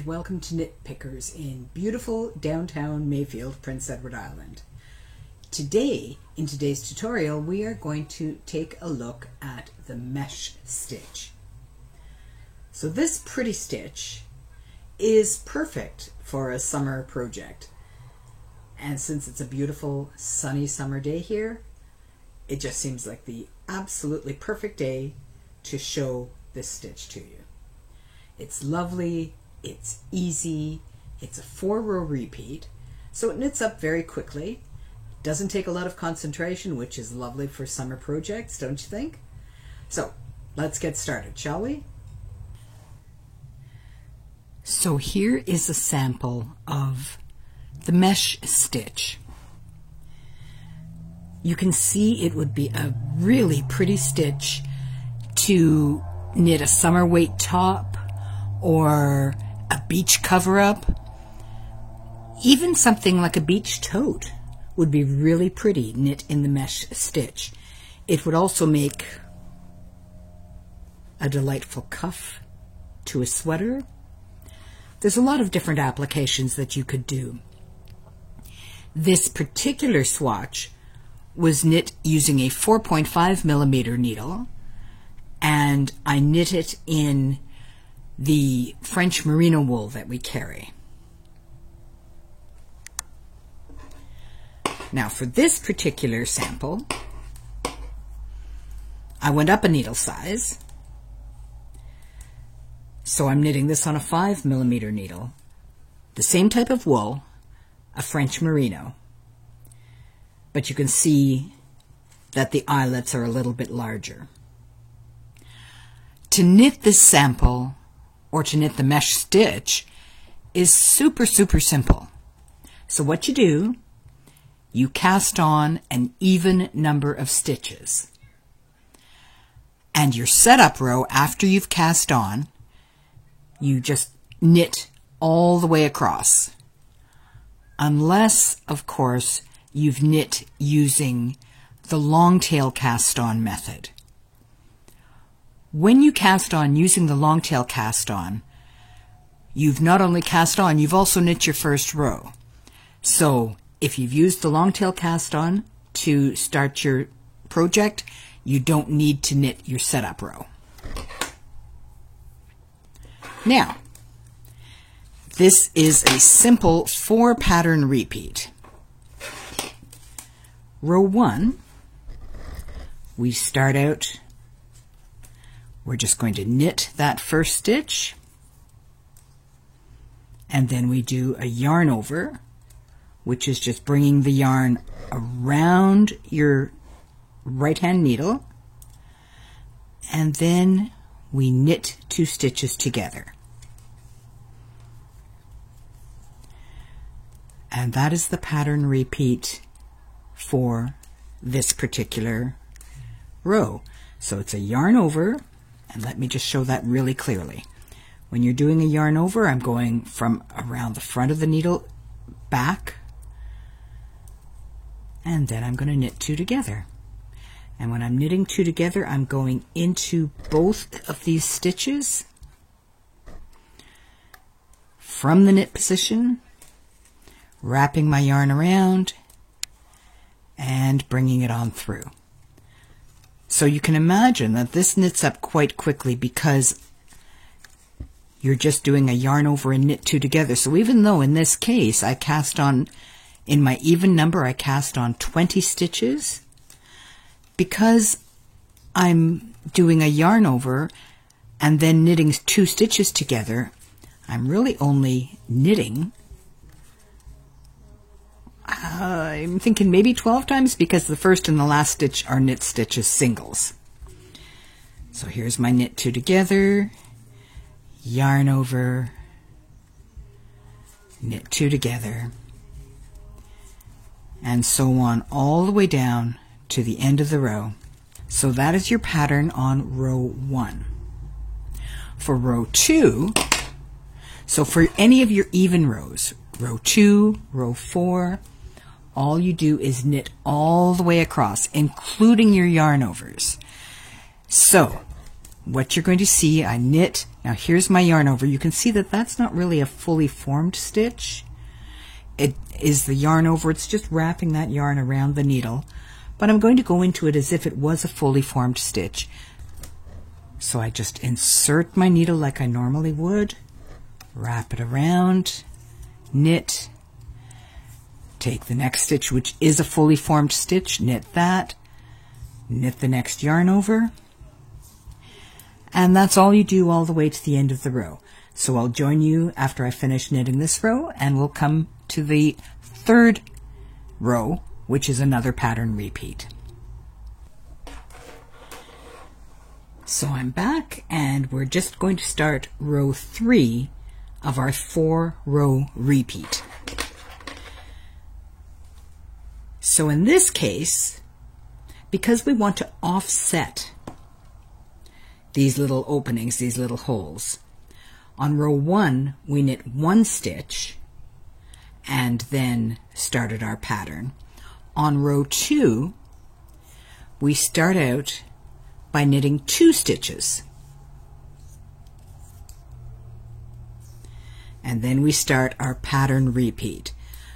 welcome to Knit Pickers in beautiful downtown Mayfield, Prince Edward Island. Today, in today's tutorial, we are going to take a look at the mesh stitch. So this pretty stitch is perfect for a summer project. And since it's a beautiful sunny summer day here, it just seems like the absolutely perfect day to show this stitch to you. It's lovely, it's easy, it's a 4-row repeat, so it knits up very quickly. Doesn't take a lot of concentration, which is lovely for summer projects, don't you think? So let's get started, shall we? So here is a sample of the mesh stitch. You can see it would be a really pretty stitch to knit a summer weight top or a beach cover-up. Even something like a beach tote would be really pretty knit in the mesh stitch. It would also make a delightful cuff to a sweater. There's a lot of different applications that you could do. This particular swatch was knit using a 4.5mm needle, and I knit it in the French merino wool that we carry. Now for this particular sample, I went up a needle size, so I'm knitting this on a 5mm needle, the same type of wool, a French merino, but you can see that the eyelets are a little bit larger. To knit this sample, or to knit the mesh stitch, is super simple. So what you do, you cast on an even number of stitches. And your setup row, after you've cast on, you just knit all the way across. Unless, of course, you've knit using the long tail cast on method. When you cast on using the long tail cast on, you've not only cast on, you've also knit your first row. So if you've used the long tail cast on to start your project, you don't need to knit your setup row. Now, this is a simple 4-pattern repeat. Row 1, we start out, we're just going to knit that first stitch, and then we do a yarn over, which is just bringing the yarn around your right hand needle, and then we knit 2 stitches together. And that is the pattern repeat for this particular row. So it's a yarn over, and let me just show that really clearly. When you're doing a yarn over, I'm going from around the front of the needle back, and then I'm going to knit 2 together. And when I'm knitting 2 together, I'm going into both of these stitches from the knit position, wrapping my yarn around and bringing it on through. So you can imagine that this knits up quite quickly because you're just doing a yarn over and knit 2 together. So even though in this case I cast on, in my even number, I cast on 20 stitches, because I'm doing a yarn over and then knitting 2 stitches together, I'm really only knitting, I'm thinking maybe 12 times, because the first and the last stitch are knit stitches singles. So here's my knit 2 together, yarn over, knit 2 together, and so on all the way down to the end of the row. So that is your pattern on row 1. For row 2, so for any of your even rows, row 2, row 4, all you do is knit all the way across, including your yarn overs. So what you're going to see, I knit. Now here's my yarn over. You can see that that's not really a fully formed stitch. It is the yarn over. It's just wrapping that yarn around the needle. But I'm going to go into it as if it was a fully formed stitch. So I just insert my needle like I normally would, wrap it around, knit, take the next stitch, which is a fully formed stitch, knit that, knit the next yarn over, and that's all you do all the way to the end of the row. So I'll join you after I finish knitting this row, and we'll come to the third row, which is another pattern repeat. So I'm back, and we're just going to start row 3 of our 4-row repeat. So in this case, because we want to offset these little openings, these little holes, on row 1 we knit 1 stitch and then started our pattern. On row 2 we start out by knitting 2 stitches, and then we start our pattern repeat.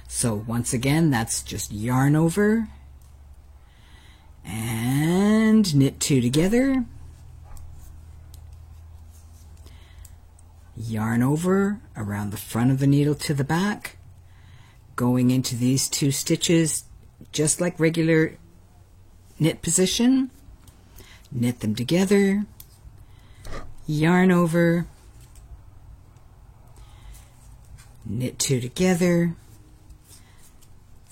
So once again, that's just yarn over and knit 2 together, yarn over around the front of the needle to the back, going into these 2 stitches just like regular knit position, knit them together, yarn over, knit 2 together,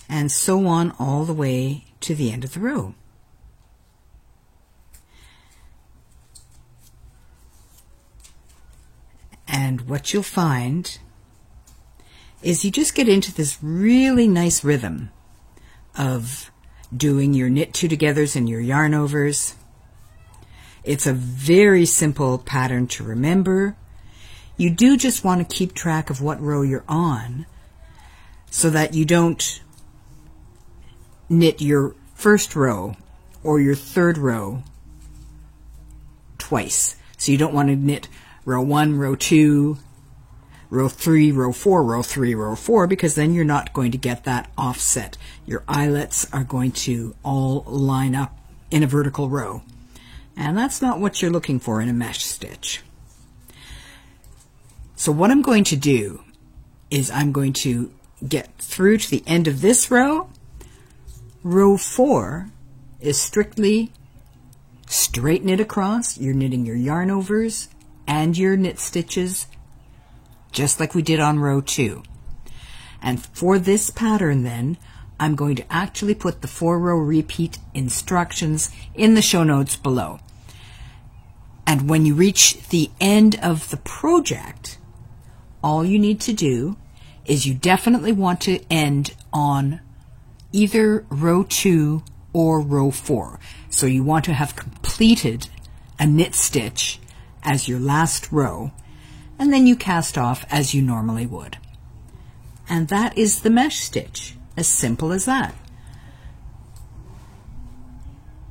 and so on all the way to the end of the row. And what you'll find is you just get into this really nice rhythm of doing your knit 2 togethers and your yarn overs. It's a very simple pattern to remember. You do just want to keep track of what row you're on so that you don't knit your first row or your third row twice. So you don't want to knit row 1, row 2, row 3, row 4, row 3, row 4, because then you're not going to get that offset. Your eyelets are going to all line up in a vertical row. And that's not what you're looking for in a mesh stitch. So what I'm going to do is I'm going to get through to the end of this row. Row 4 is strictly straight knit across. You're knitting your yarn overs and your knit stitches just like we did on row 2. And for this pattern then, I'm going to actually put the 4-row repeat instructions in the show notes below. And when you reach the end of the project, all you need to do is you definitely want to end on either row 2 or row 4. So you want to have completed a knit stitch as your last row, and then you cast off as you normally would. And that is the mesh stitch, as simple as that.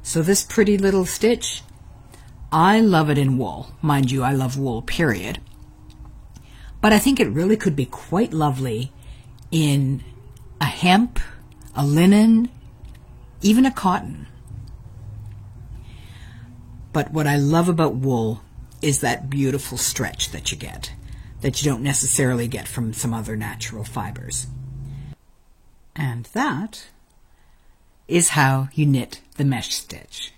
So this pretty little stitch, I love it in wool. Mind you, I love wool, period. But I think it really could be quite lovely in a hemp, a linen, even a cotton. But what I love about wool is that beautiful stretch that you get, that you don't necessarily get from some other natural fibers. And that is how you knit the mesh stitch.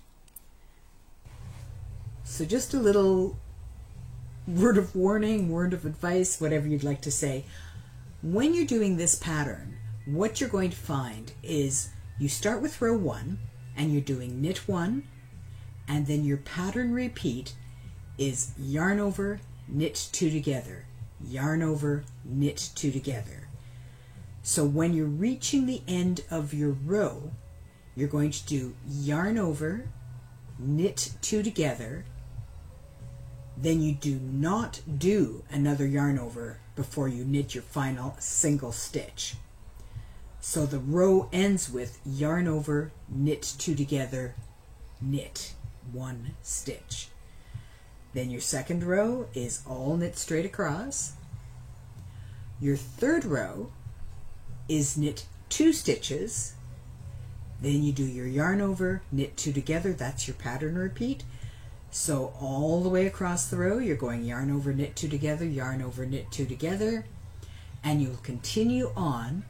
So just a little word of warning, word of advice, whatever you'd like to say. When you're doing this pattern, what you're going to find is you start with row 1 and you're doing knit 1, and then your pattern repeat is yarn over, knit 2 together, yarn over, knit 2 together. So when you're reaching the end of your row, you're going to do yarn over, knit 2 together, then you do not do another yarn over before you knit your final single stitch. So the row ends with yarn over, knit 2 together, knit 1 stitch. Then your second row is all knit straight across. Your third row is knit 2 stitches. Then you do your yarn over, knit 2 together. That's your pattern repeat. So all the way across the row, you're going yarn over, knit 2 together, yarn over, knit 2 together, and you'll continue on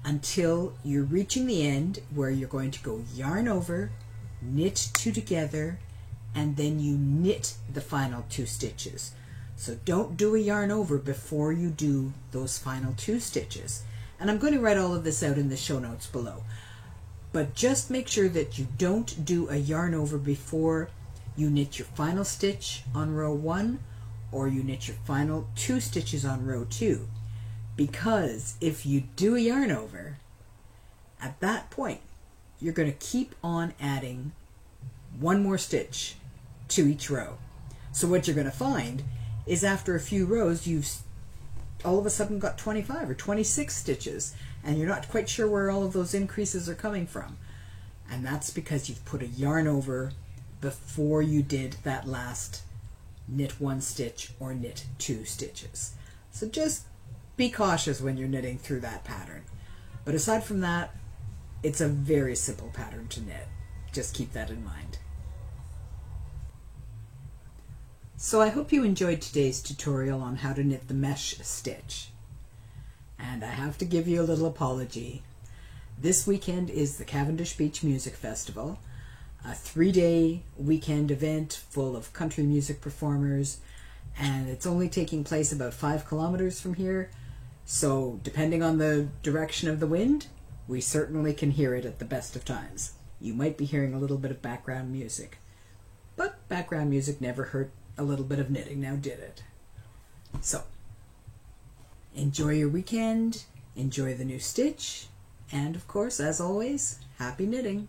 until you're reaching the end where you're going to go yarn over, knit 2 together, and then you knit the final 2 stitches. So don't do a yarn over before you do those final 2 stitches. And I'm going to write all of this out in the show notes below. But just make sure that you don't do a yarn over before you knit your final stitch on row 1 or you knit your final 2 stitches on row 2. Because if you do a yarn over, at that point, you're going to keep on adding 1 more stitch to each row. So what you're going to find is after a few rows, you've all of a sudden got 25 or 26 stitches, and you're not quite sure where all of those increases are coming from. And that's because you've put a yarn over before you did that last knit 1 stitch or knit 2 stitches. So just be cautious when you're knitting through that pattern. But aside from that, it's a very simple pattern to knit. Just keep that in mind. So I hope you enjoyed today's tutorial on how to knit the mesh stitch. And I have to give you a little apology. This weekend is the Cavendish Beach Music Festival, a 3-day weekend event full of country music performers, and it's only taking place about 5 kilometers from here, so depending on the direction of the wind, we certainly can hear it at the best of times. You might be hearing a little bit of background music, but background music never hurt a little bit of knitting, now did it? So, enjoy your weekend, enjoy the new stitch, and of course, as always, happy knitting!